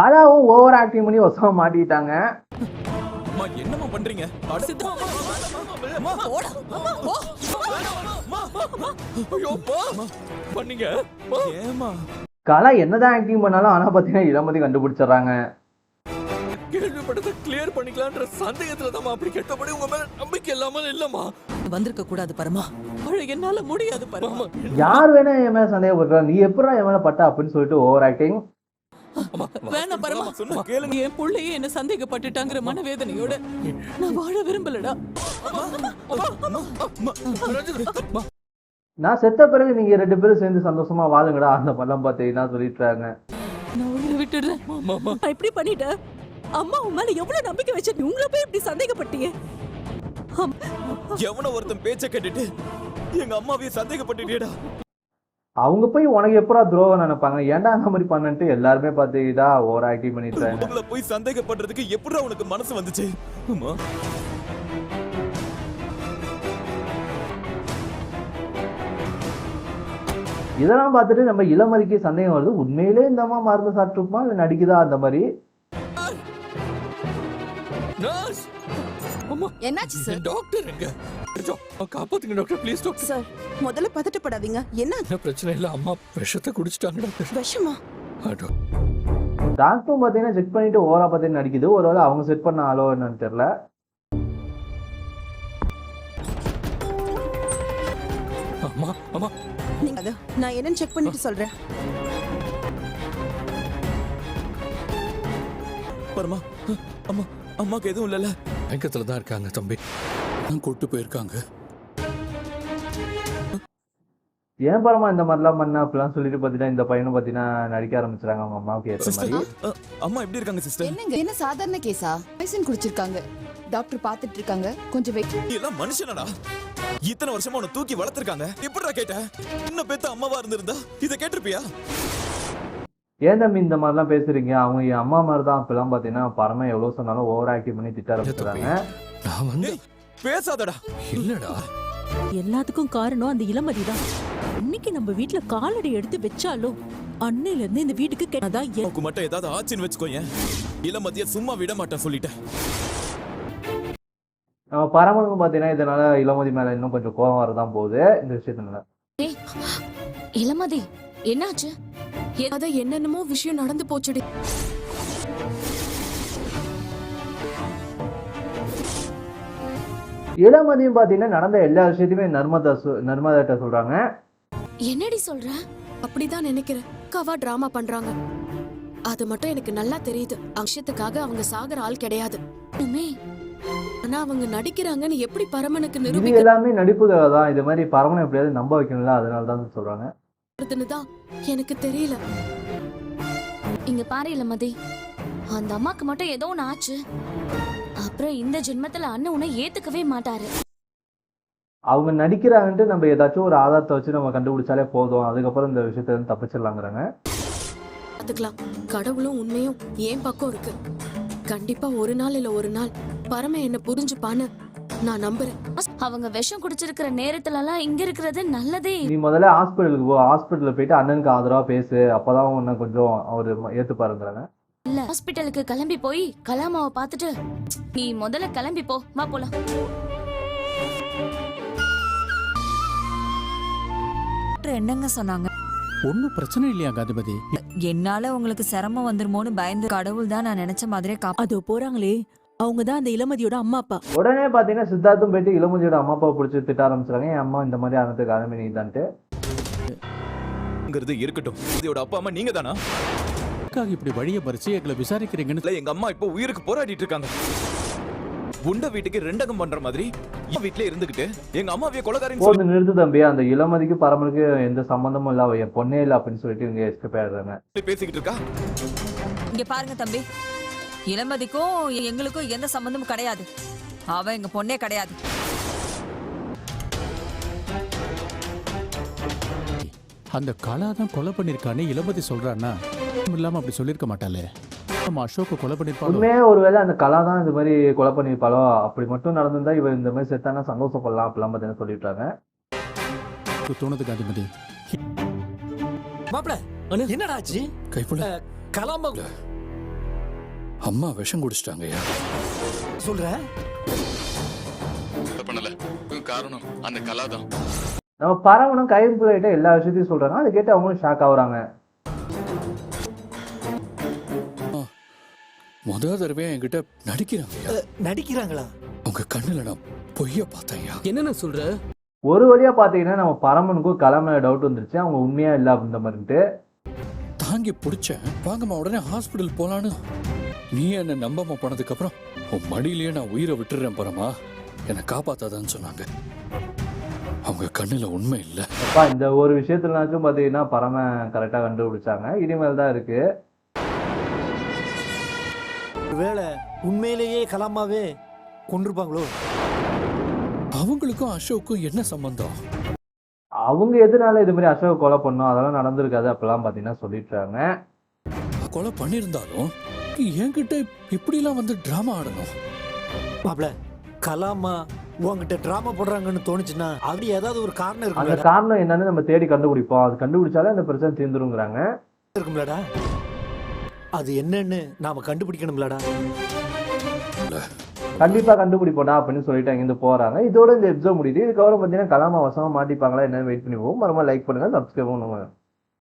கலாவும் over acting பண்ணி வசமா மாட்டிட்டாங்க. என்னமா பண்றீங்க? கலா என்னதான் ஆக்டிங் பண்ணாலும் ஆனா பாத்தீங்கன்னா இளமதி கண்டுபிடிச்சிடறாங்க. கேள்விப்பட்டதை கிளியர் பண்ணிக்கலாம்ன்ற சந்தேகத்துல தான் அப்படி கேட்டபடி உங்க மேல நம்பிக்கை இல்லாம இல்லம்மா. வந்திருக்க கூடாது பரமா. என்னால முடியாது பரமா. யார் வேணா என் மேல சந்தேகப்படுறா, நீ எப்படா என் மேல பட்ட அப்படின்னு சொல்லிட்டு ஓவர் ஆக்டிங். வேணாம் பரமா, சொன்னா கேளுங்க. என் புள்ளையே என்ன சந்தேகப்பட்டுட்டாங்கிற மனவேதனையோட நான் வாழ விரும்பலடா. நான் செத்த பிறகு நீங்க 2 பேரும் சேர்ந்து சந்தோஷமா வாழுங்கடா அந்த படம் பாத்தீங்கன்னா சொல்லிட்டாங்க. நான் உயிரை விட்டுடுறேன். நான் இப்படி பண்ணிட்டேன். அம்மா உன் மேல எவ்வளவு நம்பிக்கை வச்சு உங்களை போய் இப்படி சந்தேகப்பட்டீங்க. எவனோ ஒருத்தன் பேச்ச கேட்டுட்டு எங்க அம்மாவையே சந்தேகப்பட்டுட்டியடா. அவங்க போய் உனக்கு எப்படா துரோகம் நினைப்பாங்க, ஏன்டா அந்த மாதிரி பண்ணன்ட்டு எல்லாருமே பாத்தீங்கன்னா ஓவர் ஆக்டிங் பண்ணிட்டாங்க. உங்களை போய் சந்தேகப்படுறதுக்கு எப்படா உனக்கு மனசு வந்துச்சு? அம்மா இதெல்லாம் பார்த்துட்டு நம்ம இளமதிக்கு சந்தேகம் வருது, உண்மையிலே இந்த அம்மா மருந்து சாப்பிட்டுருப்பா இல்ல நடிக்குதா அந்த மாதிரி. என்னாச்சு சார்? டாக்டர் எங்க? காப்பாத்துங்க டாக்டர், ப்ளீஸ் டாக்டர். சார் முதல்ல பதட்டப்படாதீங்க. என்ன பிரச்சனை இல்ல, அம்மா விஷத்தை குடிச்சிட்டாங்க டாக்டர். விஷமா? டாக்டரும் பாத்தீங்கன்னா செக் பண்ணிட்டு ஓவரா பாத்தீங்கன்னா நடிக்குது. ஒருவேளை அவங்க செட் பண்ண ஆளோ என்னன்னு தெரியல. அம்மா அம்மா நீங்க நான் என்னன்னு செக் பண்ணிட்டு சொல்றேன். பரமா, அம்மா அம்மாக்கு எதுவும் இல்லல? பயங்கரத்துல தான் இருக்காங்க தம்பி, நான் கூட்டு போயிருக்காங்க. ஏன் பரமா இந்த மாதிரிலாம் பண்ண அப்படிலாம் சொல்லிட்டு பாத்தீங்கன்னா இந்த பையனும் பாத்தீங்கன்னா நடிக்க ஆரம்பிச்சாங்க அவங்க அம்மாவுக்கு ஏற்ற மாதிரி. அம்மா எப்படி இருக்காங்க சிஸ்டர்? என்னங்க என்ன சாதாரண கேஸா? மெடிசன் குடிச்சிருக்காங்க, டாக்டர் பாத்துட்டு இருக்காங்க, கொஞ்சம் வெயிட். நீ எல்லாம் மனுஷனடா? இத்தனை வருஷமா உன்னை தூக்கி வளர்த்திருக்காங்க, எப்படிடா கேட்ட? இன்னும் பெத்த அம்மாவா இருந்திருந்தா இதை கேட்டிருப்பியா? ஏன் தம்பி இந்த மாதிரிலாம் பேசுறீங்க, அவங்க என் அம்மா மாதிரி தான். அப்பெல்லாம் பாத்தீங்கன்னா பரமா எவ்வளவு சொன்னாலும் ஓவர் ஆக்டிவ் பண்ணி திட்ட ஆரம்பிச்சாங்க. நான் வந்து பேசாதடா. இல்லடா, எல்லாத்துக்கும் காரணம் அந்த இளமதி தான். இன்னைக்கு நம்ம வீட்ல காலடி எடுத்து வச்சாலும் அன்னையில இருந்து இந்த வீட்டுக்கு கெட்டதா. எனக்கு மட்டும் ஏதாவது ஆச்சுன்னு வச்சுக்கோயேன், இளமதிய சும்மா விட மாட்டேன் சொல்லிட்டேன். பரமனுக்கும் பாத்தீங்கன்னா இதனால இளமதி மேல இன்னும் கொஞ்சம் கோபம் வரதான் போகுது இந்த விஷயத்தினால. இளமதி என்னாச்சு? அத என்னென்னமோ விஷயம் நடந்து போச்சுடி. இளமதியும் பாத்தீங்கன்னா நடந்த எல்லா விஷயத்தையுமே நர்மதாட்ட சொல்றாங்க. என்னடி சொல்ற? அப்படிதான் நினைக்கிறேன். கவா டிராமா பண்றாங்க, அது மட்டும் எனக்கு நல்லா தெரியுது. விஷயத்துக்காக அவங்க சாகர ஆள் கிடையாது. ஆனா அவங்க நடிக்கிறாங்கன்னு எப்படி பரமனுக்கு இது எல்லாமே நடிப்புக்காக தான். இது மாதிரி பரமனை எப்படியாவது நம்ப வைக்கணும்ல, அதனால தான் சொல்றாங்க. எனக்கு தெரியல. இங்க பாரு இளமதி, அந்த அம்மாக்கு மட்டும் ஏதோ ஒண்ணு ஆச்சு. அப்புறம் இந்த ஜென்மத்துல அண்ணன் உன்னை ஏத்துக்கவே மாட்டாரு. அவங்க நடிக்கிறாங்கன்ட்டு நம்ம ஏதாச்சும் ஒரு ஆதாரத்தை வச்சு நம்ம கண்டுபிடிச்சாலே போதும், அதுக்கப்புறம் இந்த விஷயத்த வந்து தப்பிச்சிடலாங்கிறாங்க. பாத்துக்கலாம், கடவுளும் உண்மையும் ஏன் பக்கம் இருக்கு. கண்டிப்பா ஒரு நாள் இல்ல ஒரு நாள் பரம என்ன புரிஞ்சுப்பான்னு நான் நம்புறேன். அவங்க விஷம் குடிச்சிருக்கிற நேரத்துல எல்லாம் இங்க இருக்கிறது நல்லதே. நீ முதல்ல ஹாஸ்பிட்டலுக்கு போ, ஹாஸ்பிட்டல்ல போயிட்டு அண்ணனுக்கு ஆதரவா பேசு, அப்பதான் உன்னை கொஞ்சம் அவரு ஏத்துப்பாருங்கிறாங்க. இல்ல, ஹாஸ்பிட்டலுக்கு கிளம்பி போய் கலாமாவை பாத்துட்டு நீ முதல்ல கிளம்பி போ, வா போலாம். என்னங்க சொன்னாங்க? ஒன்னும் பிரச்சனை இல்லையா காந்திபதி? என்னால உங்களுக்கு சிரமம் வந்துருமோன்னு பயந்து கடவுள் தான் நான் நினைச்ச மாதிரியே அதோ போறாங்களே, அவங்க தான் அந்த இளமதியோட அம்மா அப்பா. உடனே பாத்தீங்கன்னா சித்தார்த்தும் போயிட்டு இளமதியோட அம்மா அப்பா பிடிச்சி திட்ட ஆரம்பிச்சாங்க. என் அம்மா இந்த மாதிரி ஆனதுக்கு காரணமே நீதான்ட்டு. இருக்கட்டும், இதோட அப்பா அம்மா நீங்க தானா? இப்படி வழியை பறிச்சு எங்களை விசாரிக்கிறீங்கன்னு எங்க அம்மா இப்போ உயிருக்கு போராடிட்டு இருக்காங்க. உண்ட வீட்டுக்கு ரெண்டகம் பண்ற மாதிரி வீட்டுல இருந்துகிட்டு எங்க அம்மாவைய கொலைகாரன் நிறுத்து தம்பி. அந்த இளமதிக்கு பரமனுக்கு எந்த சம்பந்தமும் இல்ல, என் பொண்ணே இல்ல அப்படின்னு சொல்லிட்டு இவங்க எஸ்கேப் ஆயிடுறாங்க. பேசிக்கிட்டு இருக்கா. இங்க பாருங்க தம்பி, இளமதிக்கும் எங்களுக்கும் எந்த சம்பந்தமும் கிடையாது. அவ எங்க பொண்ணே கிடையாது. அந்த கலா தான் கொலை பண்ணிருக்கானே இளமதி சொல்றான்னா இல்லாம அப்படி சொல்லிருக்க மாட்டாளே. நம்ம அசோக்க கொலை பண்ணிருப்பாளோ? உண்மையே ஒருவேளை அந்த கலா தான் இந்த மாதிரி கொலை பண்ணிருப்பாளோ? அப்படி மட்டும் நடந்திருந்தா இவ இந்த மாதிரி செத்தானா சந்தோஷப்படலாம் அப்படிலாம் பார்த்தீங்கன்னா சொல்லிட்டாங்க. தோணுது காந்திமதி. மாப்பிள என்னடா ஆச்சு? கைப்புல கலாம்பா அம்மா விஷம் குடிச்சிட்டாங்கய்யா. சொல்ற பண்ணல காரணம் அந்த கலா தான். நம்ம பரமனும் கைம்பு கிட்ட எல்லா விஷயத்தையும் சொல்றாங்க. அதை கேட்டு அவங்களும் ஷாக் ஆகுறாங்க. முத தடவை என்கிட்ட நடிக்கிறாங்கய்யா. நடிக்கிறாங்களா? உங்க கண்ணுல நான் பொய்ய பார்த்தேன்யா. என்னன்னு சொல்ற? ஒரு வழியா பாத்தீங்கன்னா நம்ம பரமனுக்கும் கலா மேல டவுட் வந்துருச்சு. அவங்க உண்மையா இல்ல அப்படின்ற மாதிரிட்டு தாங்கி பிடிச்சேன். வாங்கம்மா உடனே ஹாஸ்பிட்டல் போலான்னு. நீ என்ன நம்பாம போனதுக்கு அப்புறம் உன் மடியிலேயே நான் உயிரை விட்டுறேன் பரமா, என்னை காப்பாத்தாதான்னு சொன்னாங்க. அவங்க கண்ணுல உண்மை இல்ல. அப்பா இந்த ஒரு விஷயத்துலனாச்சும் பாத்தீங்கன்னா பரம கரெக்டா கண்டுபிடிச்சாங்க. இனிமேல் தான் இருக்கு. ஒருவேளை உண்மையிலேயே கலாமாவே கொண்டிருப்பாங்களோ? அவங்களுக்கும் அசோக்கும் என்ன சம்பந்தம்? அவங்க எதனால இது மாதிரி அசோக் கொலை பண்ணோம் அதெல்லாம் நடந்திருக்காது அப்பெல்லாம் பாத்தீங்கன்னா சொல்லிட்டாங்க. கொலை பண்ணிருந்தாலும் என்கிட்ட இப்படிலாம் வந்து டிராமா ஆடணும். மாப்ள, கலாமா உங்ககிட்ட டிராமா போடுறாங்கன்னு தோணுச்சுன்னா அப்படி ஏதாவது ஒரு காரணம் அந்த இருக்கும்ல? காரணம் என்னன்னு நம்ம தேடி கண்டுபிடிப்போம். அது கண்டுபிடிச்சாலே அந்த பிரச்சனை தீர்ந்துருங்கிறாங்க. இருக்கும்லடா? அது என்னன்னு நாம கண்டுபிடிக்கணும்லடா? கண்டிப்பா கண்டுபிடிப்போம்டா அப்படின்னு சொல்லிட்டு அங்கிருந்து போறாங்க. இதோட இந்த எபிசோட் முடியுது. இதுக்கப்புறம் பாத்தீங்கன்னா கலாமா வசமா மாட்டிப்பாங்களா என்னன்னு வெயிட் பண்ணி போவோம். மறக்காம லைக் பண்ணுங்க, சப்ஸ்கிரைப் பண்ணுங்க.